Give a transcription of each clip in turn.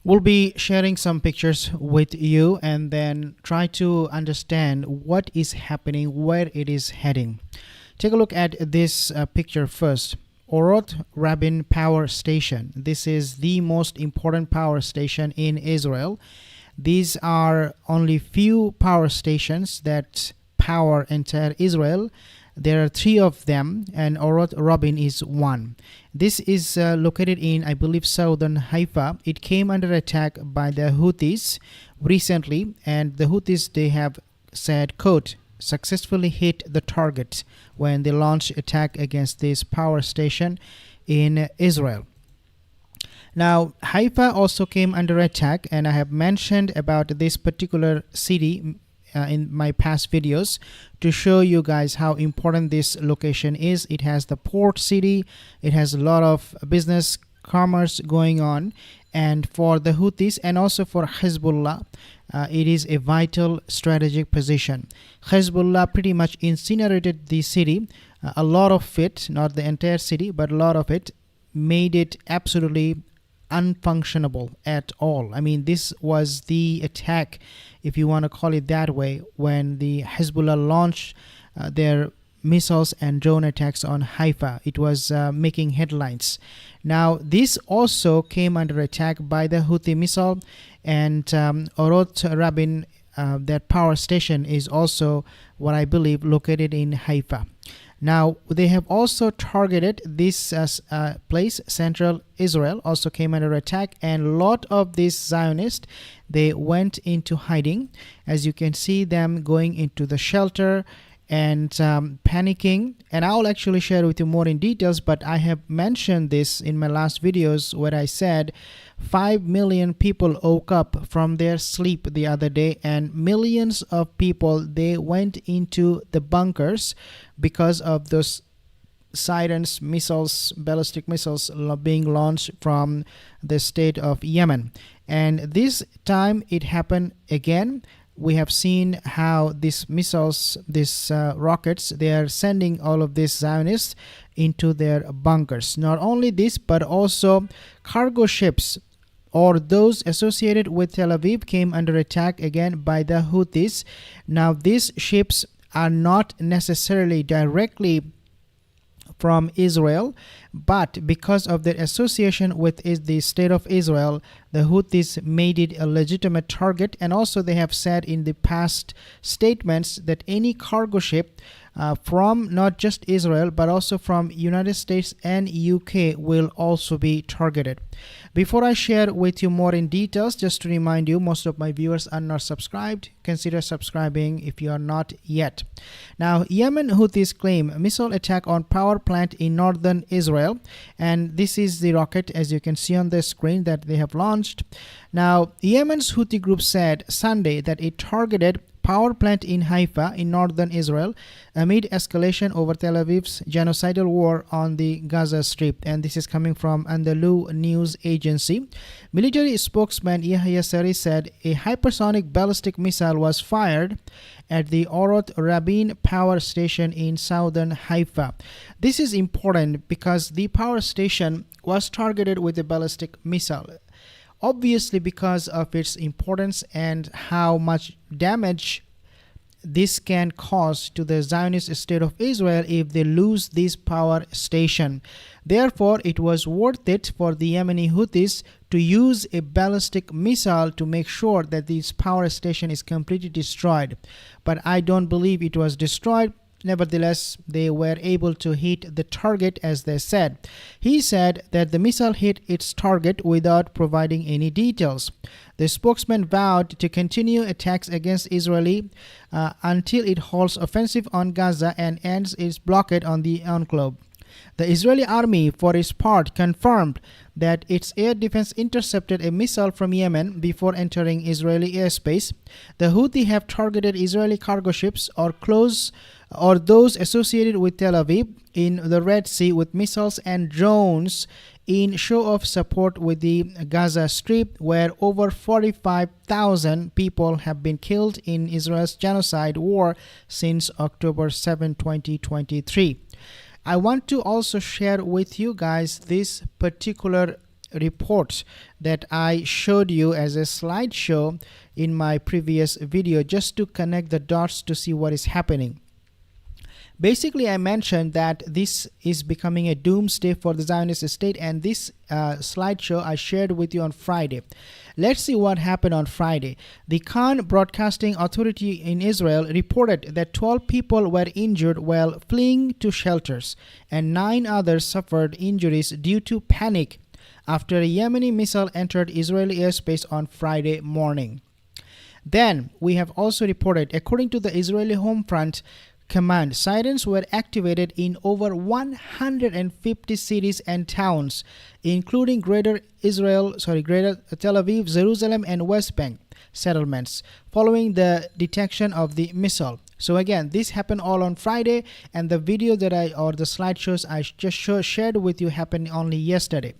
We'll be sharing some pictures with you and then try to understand what is happening, where it is heading. Take a look at this picture first. Orot Rabin Power Station. This is the most important power station in Israel. These are only few power stations that power entire Israel. There are three of them, and Orot Rabin is one. This is located in, I believe, southern Haifa. It came under attack by the Houthis recently, and the Houthis, they have said, quote, successfully hit the target when they launched attack against this power station in Israel. Now, Haifa also came under attack, and I have mentioned about this particular city in my past videos to show you guys how important this location is. It has the port city, it has a lot of business commerce going on, and for the Houthis and also for Hezbollah, it is a vital strategic position. Hezbollah pretty much incinerated the city, a lot of it, not the entire city, but a lot of it, made it absolutely unfunctionable at all. I mean, this was the attack, if you want to call it that way, when the Hezbollah launched their missiles and drone attacks on Haifa. It was making headlines. Now, this also came under attack by the Houthi missile, and Orot Rabin, that power station, is also what I believe located in Haifa. Now, they have also targeted this place, central Israel, also came under attack, and a lot of these Zionists, they went into hiding. As you can see them going into the shelter and panicking, and I'll actually share with you more in details, but I have mentioned this in my last videos where I said 5 million people woke up from their sleep the other day, and millions of people, they went into the bunkers because of those sirens, missiles, ballistic missiles being launched from the state of Yemen. And this time it happened again. We have seen how these missiles, these rockets, they are sending all of these Zionists into their bunkers. Not only this, but also cargo ships or those associated with Tel Aviv came under attack again by the Houthis. Now, these ships are not necessarily directly from Israel, but because of their association with the state of Israel, the Houthis made it a legitimate target. And also they have said in the past statements that any cargo ship from not just Israel but also from United States and UK will also be targeted. Before I share with you more in details, just to remind you, most of my viewers are not subscribed. Consider subscribing if you are not yet. Now, Yemen Houthis claim missile attack on power plant in northern Israel, and this is the rocket, as you can see on the screen, that they have launched. Now, Yemen's Houthi group said Sunday that it targeted power plant in Haifa in northern Israel amid escalation over Tel Aviv's genocidal war on the Gaza Strip, and this is coming from Anadolu news agency. Military spokesman Yahya Sari said a hypersonic ballistic missile was fired at the Orot Rabin power station in southern Haifa. This is important because the power station was targeted with a ballistic missile, obviously because of its importance and how much damage this can cause to the Zionist state of Israel if they lose this power station. Therefore, it was worth it for the Yemeni Houthis to use a ballistic missile to make sure that this power station is completely destroyed. But I don't believe it was destroyed. Nevertheless, they were able to hit the target, as they said. He said that the missile hit its target without providing any details. The spokesman vowed to continue attacks against Israel until it halts offensive on Gaza and ends its blockade on the enclave. The Israeli army, for its part, confirmed that its air defense intercepted a missile from Yemen before entering Israeli airspace. The Houthi have targeted Israeli cargo ships or those associated with Tel Aviv in the Red Sea with missiles and drones in show of support with the Gaza Strip, where over 45,000 people have been killed in Israel's genocide war since October 7, 2023. I want to also share with you guys this particular report that I showed you as a slideshow in my previous video, just to connect the dots to see what is happening. Basically, I mentioned that this is becoming a doomsday for the Zionist state, and this slideshow I shared with you on Friday. Let's see what happened on Friday. The Khan Broadcasting Authority in Israel reported that 12 people were injured while fleeing to shelters, and 9 others suffered injuries due to panic after a Yemeni missile entered Israeli airspace on Friday morning. Then, we have also reported, according to the Israeli Home Front Command, sirens were activated in over 150 cities and towns, including Greater Tel Aviv, Jerusalem, and West Bank settlements, following the detection of the missile. So again, this happened all on Friday, and the video that the slideshows I just shared with you happened only yesterday.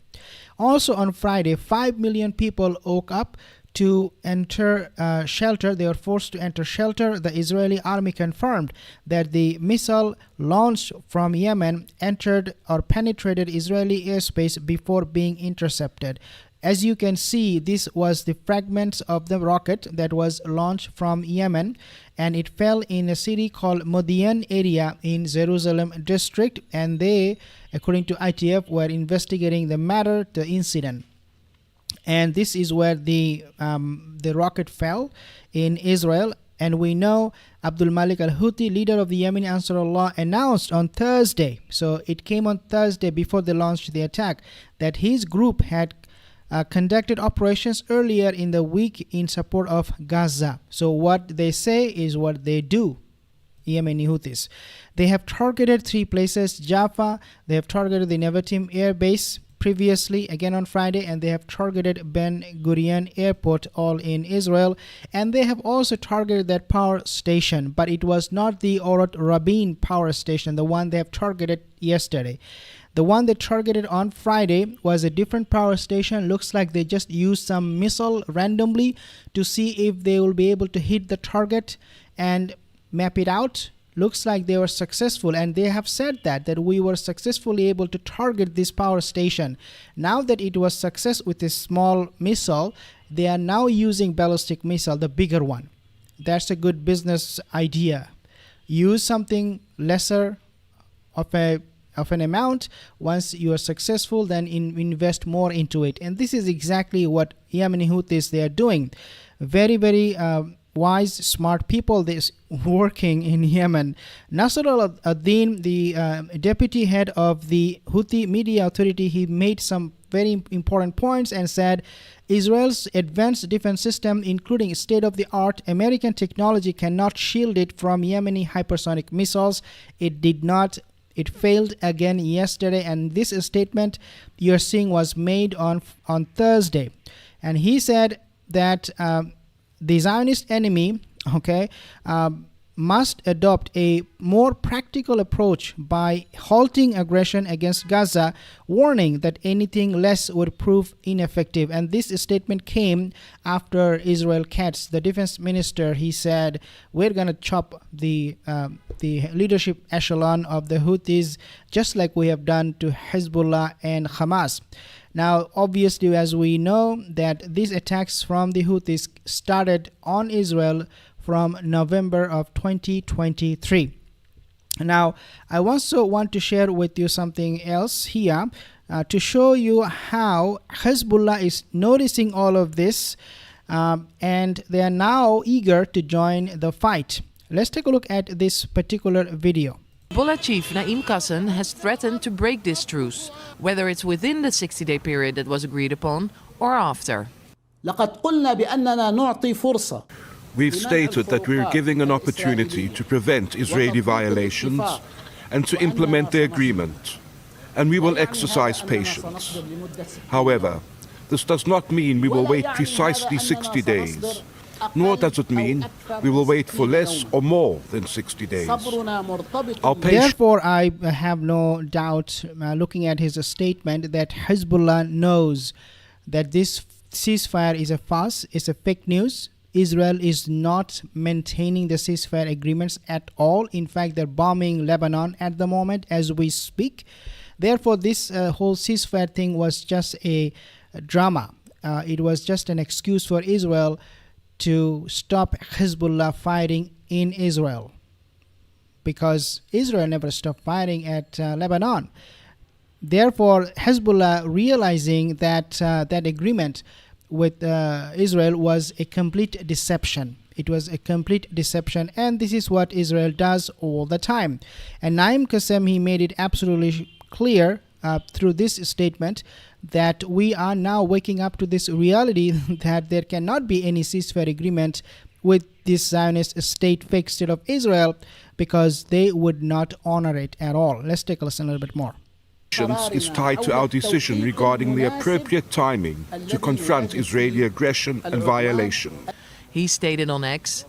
Also on Friday, 5 million people woke up to enter shelter. They were forced to enter shelter. The Israeli army confirmed that the missile launched from Yemen entered or penetrated Israeli airspace before being intercepted. As you can see, this was the fragments of the rocket that was launched from Yemen, and it fell in a city called Modi'in area in Jerusalem district, and they, according to ITF, were investigating the matter, the incident. And this is where the rocket fell in Israel. And we know Abdul Malik al-Houthi, leader of the Yemeni Ansarullah, announced on Thursday, so it came on Thursday before they launched the attack, that his group had conducted operations earlier in the week in support of Gaza. So what they say is what they do. Yemeni Houthis, they have targeted 3 places: Jaffa, they have targeted the Nevatim air base previously, again on Friday, and they have targeted Ben Gurion Airport, all in Israel, and they have also targeted that power station, but it was not the Orot Rabin power station, the one they have targeted yesterday. The one they targeted on Friday was a different power station. Looks like they just used some missile randomly to see if they will be able to hit the target and map it out. Looks like they were successful, and they have said that we were successfully able to target this power station. Now that it was success with a small missile, they are now using ballistic missile, the bigger one. That's a good business idea. Use something lesser of an amount. Once you are successful, then invest more into it. And this is exactly what Yemeni Houthis they are doing. Very, very wise, smart people this working in Yemen. Nasser al-Din, the deputy head of the Houthi media authority, he made some very important points and said Israel's advanced defense system, including state-of-the-art American technology, cannot shield it from Yemeni hypersonic missiles. It did not. It failed again yesterday, and this statement you're seeing was made on Thursday. And he said that the Zionist enemy, must adopt a more practical approach by halting aggression against Gaza, warning that anything less would prove ineffective. And this statement came after Israel Katz, the defense minister, he said, we're going to chop the leadership echelon of the Houthis, just like we have done to Hezbollah and Hamas. Now, obviously, as we know, that these attacks from the Houthis started on Israel from November of 2023. Now, I also want to share with you something else here to show you how Hezbollah is noticing all of this, and they are now eager to join the fight. Let's take a look at this particular video. Hezbollah chief Naim Qassem has threatened to break this truce, whether it's within the 60-day period that was agreed upon or after. We've stated that we're giving an opportunity to prevent Israeli violations and to implement the agreement, and we will exercise patience. However, this does not mean we will wait precisely 60 days, nor does it mean we will wait for less or more than 60 days. Therefore, I have no doubt, looking at his statement, that Hezbollah knows that this ceasefire is a farce, it's a fake news. Israel is not maintaining the ceasefire agreements at all. In fact, they're bombing Lebanon at the moment as we speak. Therefore, this whole ceasefire thing was just a drama. It was just an excuse for Israel to stop Hezbollah fighting in Israel, because Israel never stopped fighting at Lebanon. Therefore, Hezbollah, realizing that that agreement with Israel was a complete deception. It was a complete deception, and this is what Israel does all the time. And Naim Qassem, he made it absolutely clear through this statement that we are now waking up to this reality that there cannot be any ceasefire agreement with this Zionist state, fake state of Israel, because they would not honor it at all. Let's take a listen a little bit more. Is tied to our decision regarding the appropriate timing to confront Israeli aggression and violation. He stated on X,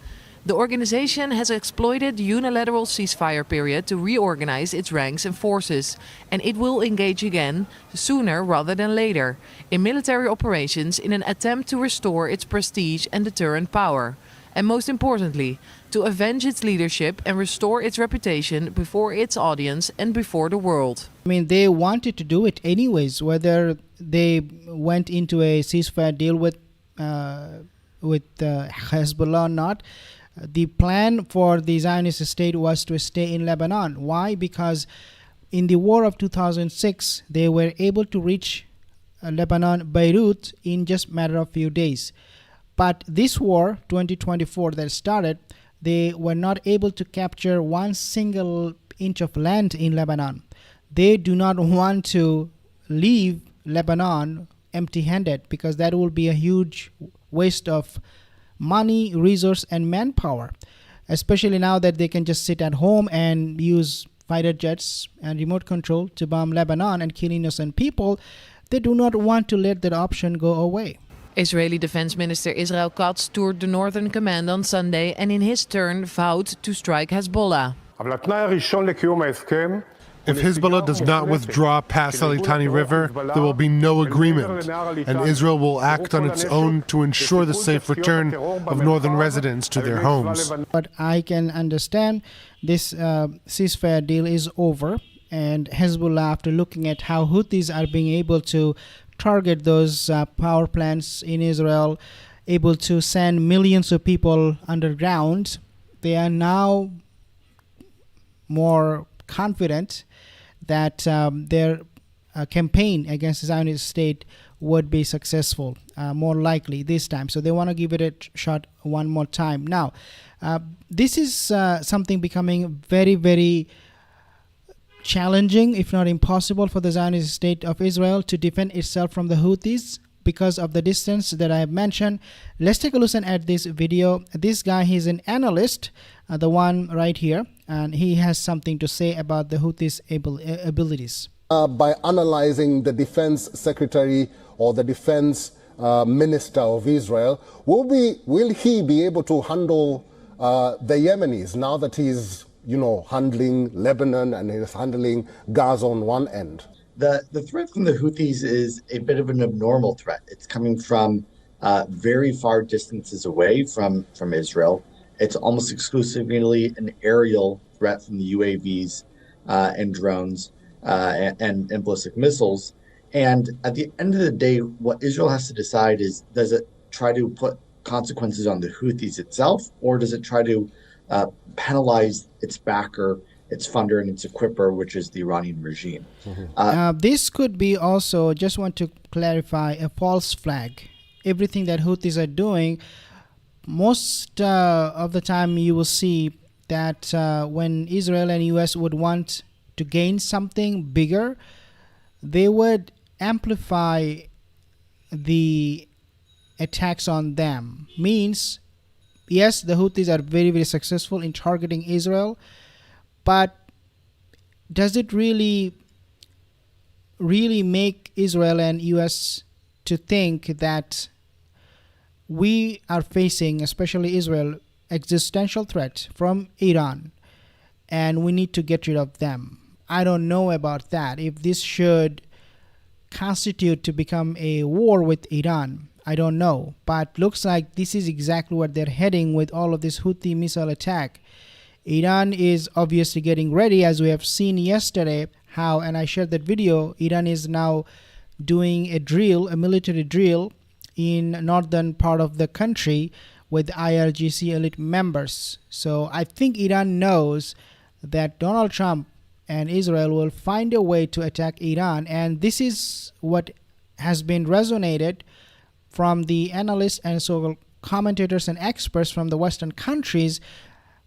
"The organization has exploited the unilateral ceasefire period to reorganize its ranks and forces, and it will engage again, sooner rather than later, in military operations in an attempt to restore its prestige and deterrent power. And most importantly, to avenge its leadership and restore its reputation before its audience and before the world." I mean, they wanted to do it anyways, whether they went into a ceasefire deal with Hezbollah or not. The plan for the Zionist state was to stay in Lebanon. Why? Because in the war of 2006, they were able to reach Lebanon, Beirut, in just a matter of few days. But this war, 2024, that started, they were not able to capture one single inch of land in Lebanon. They do not want to leave Lebanon empty-handed, because that will be a huge waste of money, resource, and manpower, especially now that they can just sit at home and use fighter jets and remote control to bomb Lebanon and kill innocent people. They do not want to let that option go away. Israeli Defense Minister Israel Katz toured the Northern Command on Sunday and in his turn vowed to strike Hezbollah. If Hezbollah does not withdraw past the Litani River, there will be no agreement, and Israel will act on its own to ensure the safe return of northern residents to their homes. But I can understand this ceasefire deal is over, and Hezbollah, after looking at how Houthis are being able to target those power plants in Israel, able to send millions of people underground, they are now more confident that their campaign against the Zionist state would be successful, more likely this time. So they want to give it a shot one more time. Now, this is something becoming very, very challenging, if not impossible, for the Zionist state of Israel to defend itself from the Houthis because of the distance that I have mentioned. Let's take a listen at this video. This guy, he's an analyst, the one right here, and he has something to say about the Houthis' abilities. By analyzing the defense secretary or the defense minister of Israel, will he be able to handle the Yemenis now that he's handling Lebanon and he's handling Gaza on one end? The threat from the Houthis is a bit of an abnormal threat. It's coming from very far distances away from Israel. It's almost exclusively an aerial threat from the UAVs and drones and ballistic missiles. And at the end of the day, what Israel has to decide is, does it try to put consequences on the Houthis itself, or does it try to penalize its backer, its funder, and its equipper, which is the Iranian regime? This could be also, just want to clarify, a false flag. Everything that Houthis are doing, most of the time you will see that when Israel and US would want to gain something bigger, they would amplify the attacks on them. Means, yes, the Houthis are very, very successful in targeting Israel, but does it really make Israel and US to think that we are facing, especially Israel, existential threat from Iran, and we need to get rid of them? I don't know about that. If this should constitute to become a war with Iran, I don't know. But looks like this is exactly where they're heading with all of this Houthi missile attack. Iran is obviously getting ready, as we have seen yesterday how, and I shared that video, Iran is now doing a military drill in northern part of the country with IRGC elite members. So I think Iran knows that Donald Trump and Israel will find a way to attack Iran, and this is what has been resonated from the analysts and so commentators and experts from the Western countries,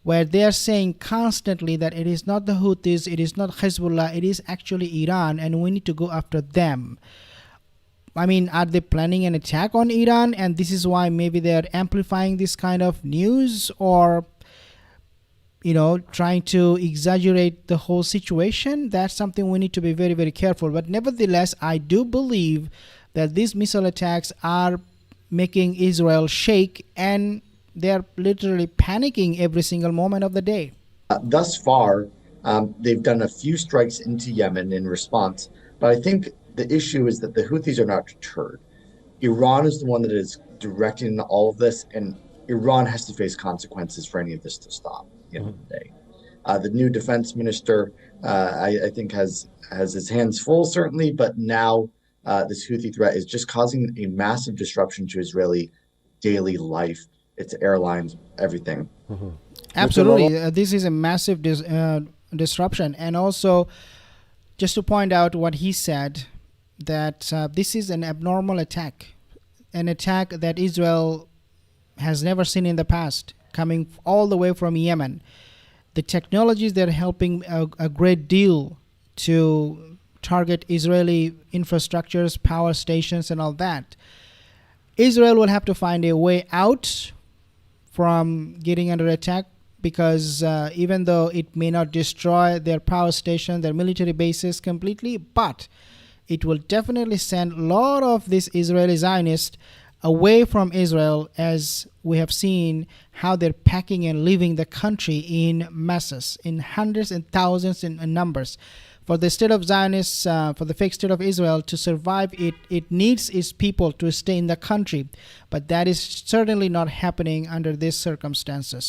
where they are saying constantly that it is not the Houthis, it is not Hezbollah, it is actually Iran, and we need to go after them. I mean, are they planning an attack on Iran, and this is why maybe they are amplifying this kind of news, or trying to exaggerate the whole situation? That's something we need to be very, very careful. But nevertheless, I do believe that these missile attacks are making Israel shake, and they're literally panicking every single moment of the day. Thus far, they've done a few strikes into Yemen in response, but I think the issue is that the Houthis are not deterred. Iran is the one that is directing all of this, and Iran has to face consequences for any of this to stop at the end of the day. The new defense minister, I think, has his hands full, certainly, but now this Houthi threat is just causing a massive disruption to Israeli daily life, its airlines, everything. Absolutely. This is a massive disruption. And also, just to point out what he said, that this is an abnormal attack, an attack that Israel has never seen in the past, coming all the way from Yemen. The technologies that are helping a great deal to target Israeli infrastructures, power stations, and all that. Israel will have to find a way out from getting under attack, because even though it may not destroy their power station, their military bases completely, but it will definitely send a lot of these Israeli Zionists away from Israel, as we have seen how they're packing and leaving the country in masses, in hundreds and thousands in numbers. For the state of Zionists, for the fake state of Israel to survive, it needs its people to stay in the country. But that is certainly not happening under these circumstances.